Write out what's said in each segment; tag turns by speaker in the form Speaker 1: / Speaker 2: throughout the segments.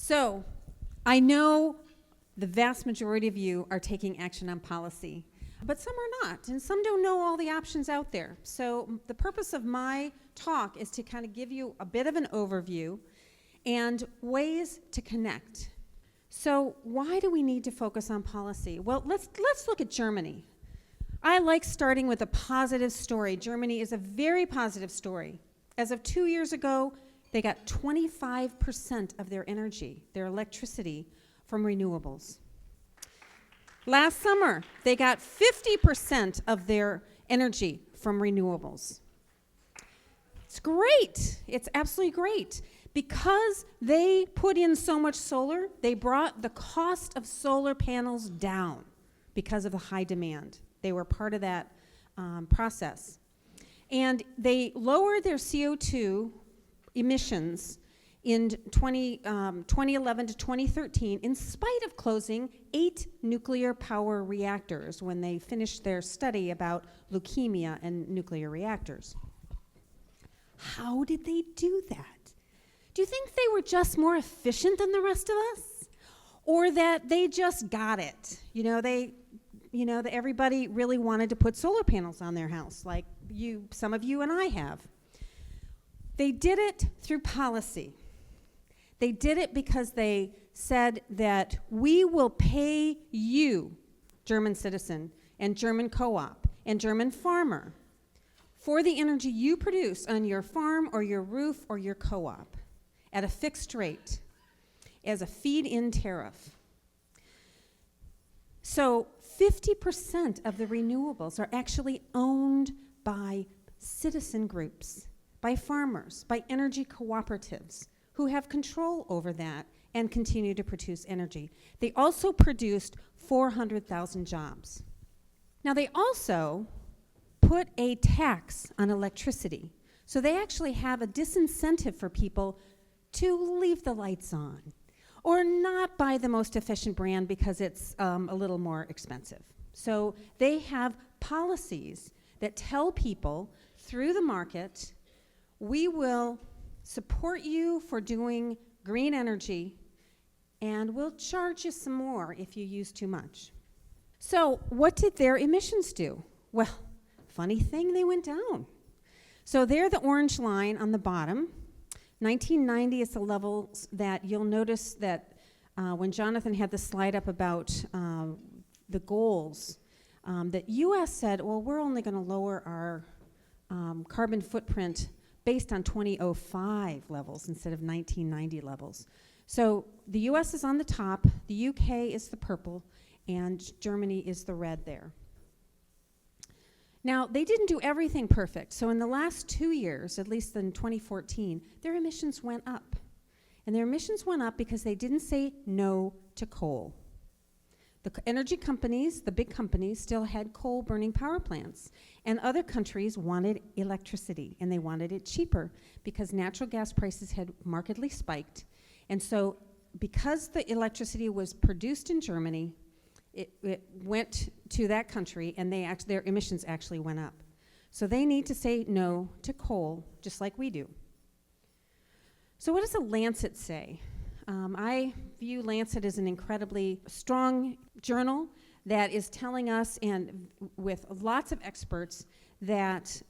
Speaker 1: So, I know the vast majority of you are taking action on policy, but some are not, and some don't know all the options out there. So the purpose of my talk is to kind of give you a bit of an overview and ways to connect. So why do we need to focus on policy? Well, let's look at Germany. I like starting with a positive story. Germany is a very positive story. As of 2 years ago, they got 25% of their energy, their electricity, from renewables. Last summer, they got 50% of their energy from renewables. It's great. It's absolutely great. Because they put in so much solar, they brought the cost of solar panels down because of the high demand. They were part of that process. And they lowered their CO2 emissions in 2011 to 2013 in spite of closing 8 nuclear power reactors when they finished their study about leukemia and nuclear reactors. How did they do that? Do you think they were just more efficient than the rest of us? Or that they just got it? That everybody really wanted to put solar panels on their house, like some of you and I have. They did it through policy. They did it because they said that we will pay you, German citizen, and German co-op, and German farmer, for the energy you produce on your farm or your roof or your co-op at a fixed rate as a feed-in tariff. So 50% of the renewables are actually owned by citizen groups, by farmers, by energy cooperatives who have control over that and continue to produce energy. They also produced 400,000 jobs. Now they also put a tax on electricity. So they actually have a disincentive for people to leave the lights on or not buy the most efficient brand because it's a little more expensive. So they have policies that tell people through the market, we will support you for doing green energy and we'll charge you some more if you use too much. So what did their emissions do? Well, funny thing, they went down. So they're the orange line on the bottom. 1990 is the levels that you'll notice that when Jonathan had the slide up about the goals, that U.S. said, well, we're only going to lower our carbon footprint based on 2005 levels instead of 1990 levels. So the U.S. is on the top, the U.K. is the purple, and Germany is the red there. Now, they didn't do everything perfect. So in the last 2 years, at least in 2014, their emissions went up. And their emissions went up because they didn't say no to coal. The energy companies, the big companies, still had coal-burning power plants. And other countries wanted electricity, and they wanted it cheaper because natural gas prices had markedly spiked. And so because the electricity was produced in Germany, it went to that country, and their emissions actually went up. So they need to say no to coal, just like we do. So what does the Lancet say? I view Lancet as an incredibly strong journal that is telling us, and with lots of experts, that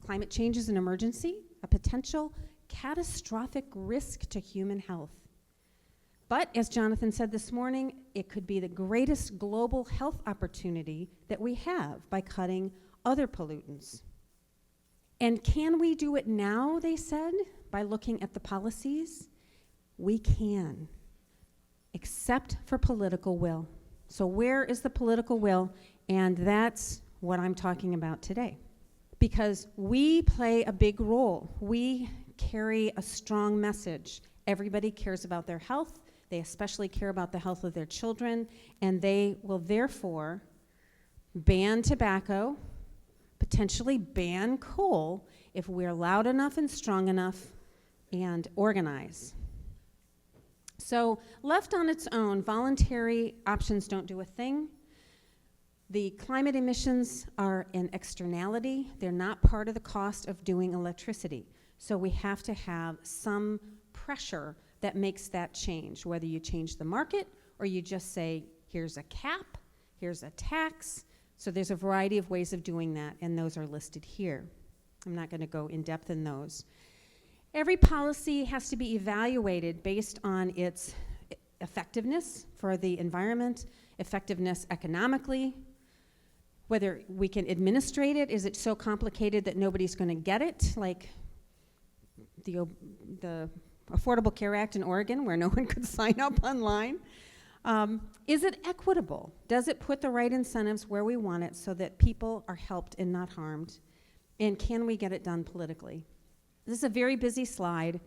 Speaker 1: climate change is an emergency, a potential catastrophic risk to human health. But as Jonathan said this morning, it could be the greatest global health opportunity that we have by cutting other pollutants. And can we do it now, they said, by looking at the policies? We can, except for political will. So where is the political will? And that's what I'm talking about today. Because we play a big role. We carry a strong message. Everybody cares about their health. They especially care about the health of their children, and they will therefore ban tobacco, potentially ban coal, if we're loud enough and strong enough and organize. So left on its own, voluntary options don't do a thing. The climate emissions are an externality. They're not part of the cost of doing electricity. So we have to have some pressure that makes that change, whether you change the market or you just say, here's a cap, here's a tax. So there's a variety of ways of doing that, and those are listed here. I'm not going to go in depth in those. Every policy has to be evaluated based on its effectiveness for the environment, effectiveness economically, whether we can administrate it. Is it so complicated that nobody's going to get it, like the Affordable Care Act in Oregon, where no one could sign up online? Is it equitable? Does it put the right incentives where we want it so that people are helped and not harmed? And can we get it done politically? This is a very busy slide,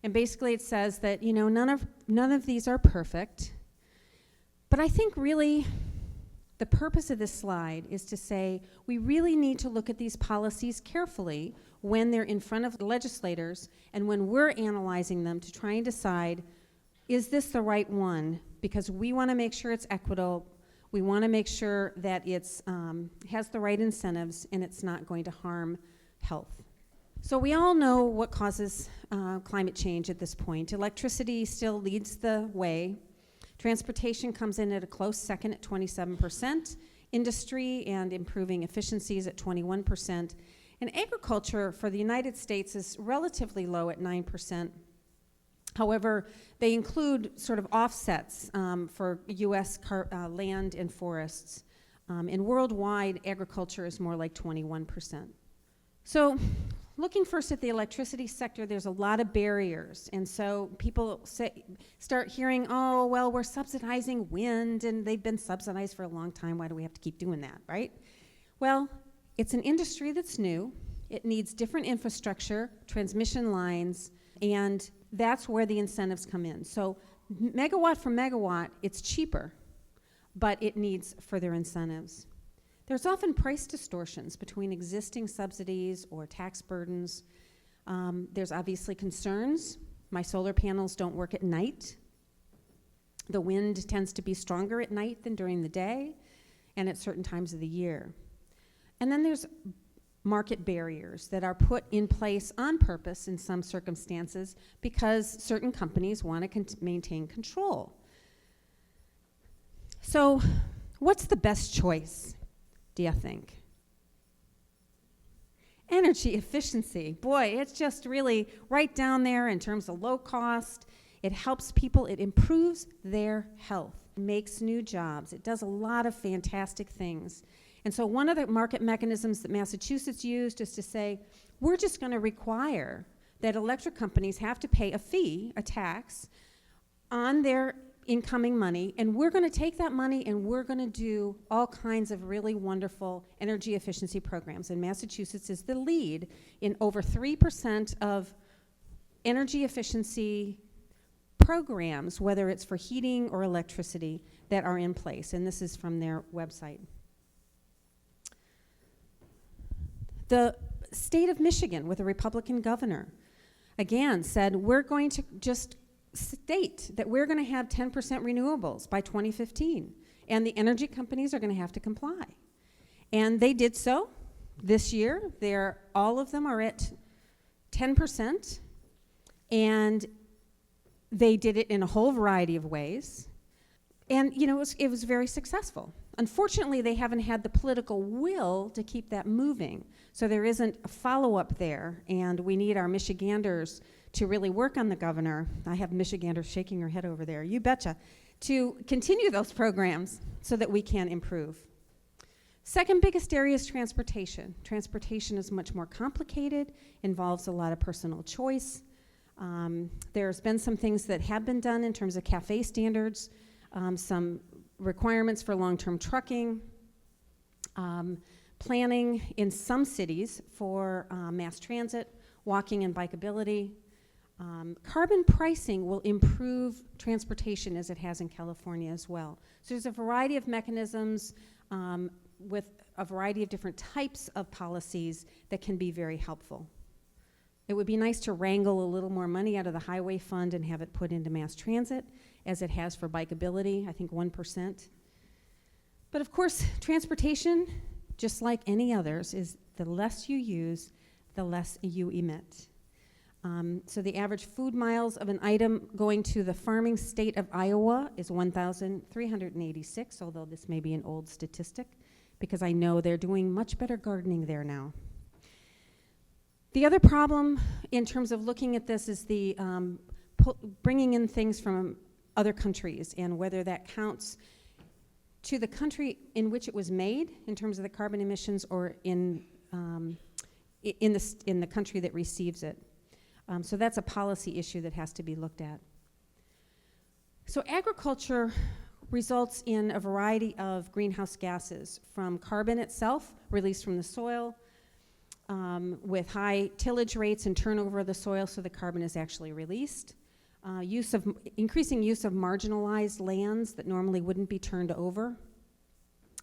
Speaker 1: and basically it says that, you know, none of these are perfect, but I think really the purpose of this slide is to say we really need to look at these policies carefully when they're in front of the legislators and when we're analyzing them to try and decide, is this the right one? Because we want to make sure it's equitable, we want to make sure that it's has the right incentives and it's not going to harm health. So we all know what causes climate change at this point. Electricity still leads the way. Transportation comes in at a close second at 27%. Industry and improving efficiencies at 21%. And agriculture for the United States is relatively low at 9%. However, they include sort of offsets for U.S. land and forests. And worldwide, agriculture is more like 21%. So looking first at the electricity sector, there's a lot of barriers. And so people start hearing, oh, well, we're subsidizing wind, and they've been subsidized for a long time. Why do we have to keep doing that, right? Well, it's an industry that's new. It needs different infrastructure, transmission lines, and that's where the incentives come in. So megawatt for megawatt, it's cheaper, but it needs further incentives. There's often price distortions between existing subsidies or tax burdens. There's obviously concerns. My solar panels don't work at night. The wind tends to be stronger at night than during the day and at certain times of the year. And then there's market barriers that are put in place on purpose in some circumstances because certain companies want to maintain control. So what's the best choice, do you think? Energy efficiency. Boy, it's just really right down there in terms of low cost. It helps people. It improves their health, makes new jobs. It does a lot of fantastic things. And so one of the market mechanisms that Massachusetts used is to say, we're just going to require that electric companies have to pay a fee, a tax, on their incoming money, and we're going to take that money and we're going to do all kinds of really wonderful energy efficiency programs. And Massachusetts is the lead in over 3% of energy efficiency programs, whether it's for heating or electricity, that are in place. And this is from their website. The state of Michigan, with a Republican governor, again said, we're going to just state that we're going to have 10% renewables by 2015, and the energy companies are going to have to comply. And they did so this year. All of them are at 10%, and they did it in a whole variety of ways. And, you know, it was very successful. Unfortunately, they haven't had the political will to keep that moving. So there isn't a follow-up there, and we need our Michiganders to really work on the governor. I have Michiganders shaking her head over there, you betcha, to continue those programs so that we can improve. Second biggest area is transportation. Transportation is much more complicated, involves a lot of personal choice. There's been some things that have been done in terms of CAFE standards, some requirements for long-term trucking, planning in some cities for mass transit, walking and bikeability. Carbon pricing will improve transportation as it has in California as well. So there's a variety of mechanisms with a variety of different types of policies that can be very helpful. It would be nice to wrangle a little more money out of the highway fund and have it put into mass transit, as it has for bikeability, I think 1%. But of course, transportation, just like any others, is the less you use, the less you emit. So the average food miles of an item going to the farming state of Iowa is 1,386, although this may be an old statistic, because I know they're doing much better gardening there now. The other problem in terms of looking at this is the bringing in things from other countries and whether that counts to the country in which it was made in terms of the carbon emissions or in the country that receives it. So that's a policy issue that has to be looked at. So agriculture results in a variety of greenhouse gases, from carbon itself released from the soil, with high tillage rates and turnover of the soil, so the carbon is actually released. Increasing use of marginalized lands that normally wouldn't be turned over,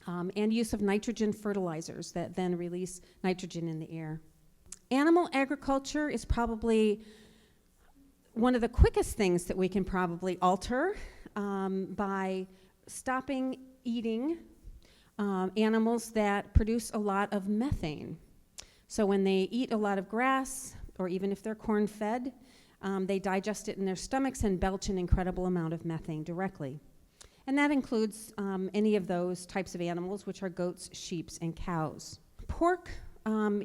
Speaker 1: and use of nitrogen fertilizers that then release nitrogen in the air. Animal agriculture is probably one of the quickest things that we can probably alter by stopping eating animals that produce a lot of methane. So when they eat a lot of grass, or even if they're corn-fed, they digest it in their stomachs and belch an incredible amount of methane directly. And that includes any of those types of animals, which are goats, sheep, and cows. Pork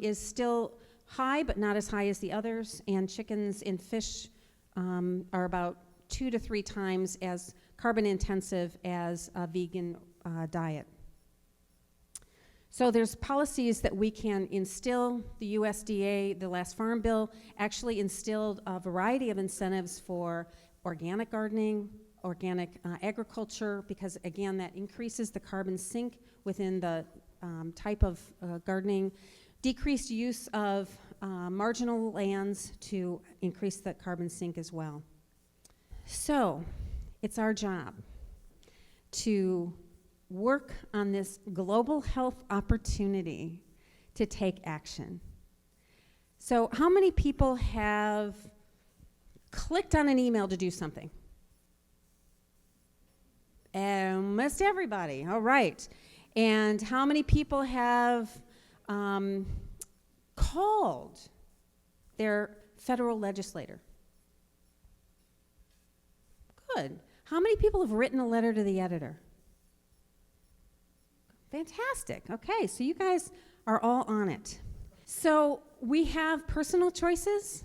Speaker 1: is still high, but not as high as the others, and chickens and fish are about 2 to 3 times as carbon intensive as a vegan diet. So there's policies that we can instill. The USDA, the last Farm Bill, actually instilled a variety of incentives for organic gardening, organic agriculture, because again, that increases the carbon sink within the type of gardening. Decreased use of marginal lands to increase the carbon sink as well. So it's our job to work on this global health opportunity to take action. So how many people have clicked on an email to do something? Almost everybody. All right. And how many people have called their federal legislator? Good. How many people have written a letter to the editor? Fantastic. Okay, so you guys are all on it. So we have personal choices.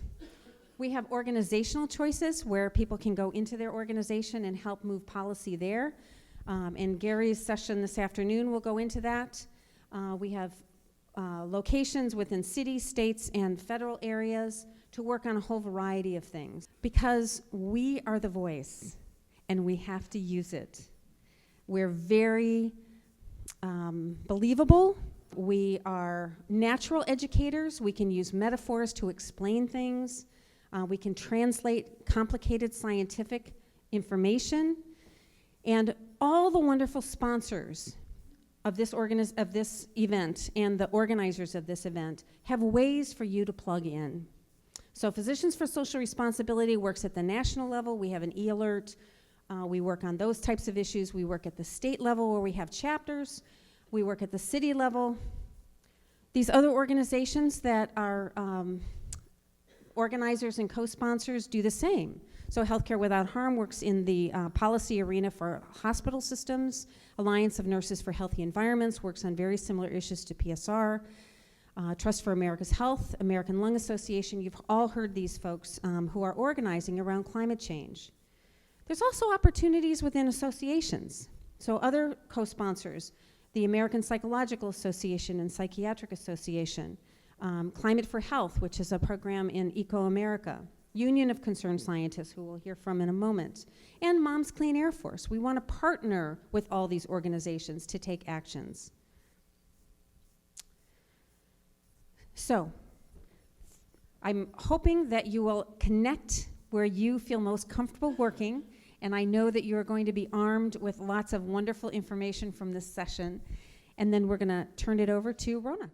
Speaker 1: We have organizational choices where people can go into their organization and help move policy there. And Gary's session this afternoon will go into that. We have locations within cities, states, and federal areas to work on a whole variety of things, because we are the voice and we have to use it. We're very believable. We are natural educators. We can use metaphors to explain things. We can translate complicated scientific information. And all the wonderful sponsors of this event and the organizers of this event have ways for you to plug in. So Physicians for Social Responsibility works at the national level. We have an e-alert. We work on those types of issues. We work at the state level where we have chapters. We work at the city level. These other organizations that are organizers and co-sponsors do the same. So Healthcare Without Harm works in the policy arena for hospital systems. Alliance of Nurses for Healthy Environments works on very similar issues to PSR. Trust for America's Health, American Lung Association, you've all heard these folks who are organizing around climate change. There's also opportunities within associations. So other co-sponsors, the American Psychological Association and Psychiatric Association, Climate for Health, which is a program in Eco-America, Union of Concerned Scientists, who we'll hear from in a moment, and Moms Clean Air Force. We want to partner with all these organizations to take actions. So, I'm hoping that you will connect where you feel most comfortable working, and I know that you're going to be armed with lots of wonderful information from this session, and then we're going to turn it over to Rona.